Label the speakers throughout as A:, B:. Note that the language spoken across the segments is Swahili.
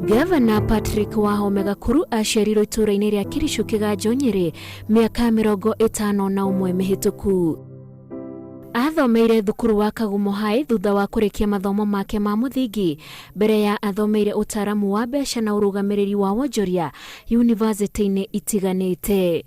A: Ngabana Patrick Wahome Gakuru aciarirwo itũra-inĩ rĩa Kiricu Kĩganjo Nyerĩ mĩaka 51 mĩhĩtũku. Athomeire thukuru wa Kagumo High thutha wa kũrĩkia mathomo make ma mũthingi mbere ya athomeire ũtaramu wa mbeca na ũrũgamĩrĩri wa wonjoria yunivasĩtĩ-inĩ itiganĩte.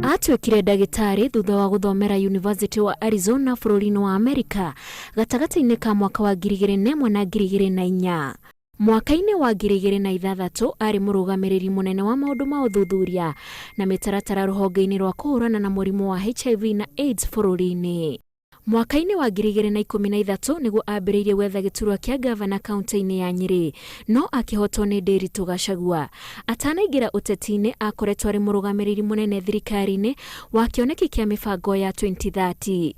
A: Atuĩkire ndagĩtarĩ thutha wa gũthomera University wa Arizona bũrũri-inĩ wa Amerika gatagatĩ-inĩ ka mwaka wa 2001 na 2004. Mwaka-inĩ wa 2006 arĩ mũrũgamĩrĩri mũnene wa maũndũ ma ũthuthuria na mĩtaratara rũhonge-inĩ rwa kũhũrana na mũrimũ wa HIV na AIDS bũrũri-inĩ. Mwaka-inĩ wa 2013 nĩguo ambĩrĩirie gwetha gĩturwa kĩa Ngabana kaunti-inĩ ya Nyerĩ, no akĩhotwo nĩ Ndĩritũ Gachagua. Atanaingĩra ũteti-inĩ akoretwo arĩ mũrũgamĩrĩri mũnene thirikari-inĩ wa kĩoneki kĩa mĩbango ya 2030.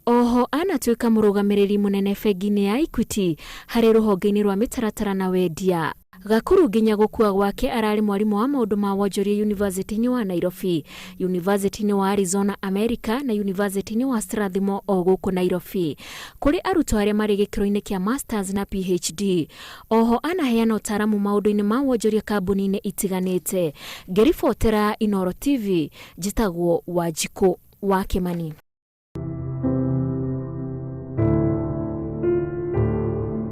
A: Oho anatuĩka mũrũgamĩrĩri mũnene bengi-inĩ ya Equity harĩ rũhonge-inĩ rwa mĩtaratara na wendia. Gakuru nginya gũkua gwake ararĩ mwarimũ wa maũndũ ma wonjoria University-inĩ wa Nairobi, University-inĩ wa Arizona America na University-inĩ wa Strathmore o gũkũ Nairobi, kũrĩ arutwo arĩa marĩ gĩkĩro-inĩ kĩa Masters na PhD. Oho anaheana ũtaramu maũndũ-inĩ ma wonjoria kambuni-inĩ itiganĩte. Ngĩribotera Inooro TV, njĩtagwo Wanjikũ wa Kĩmani.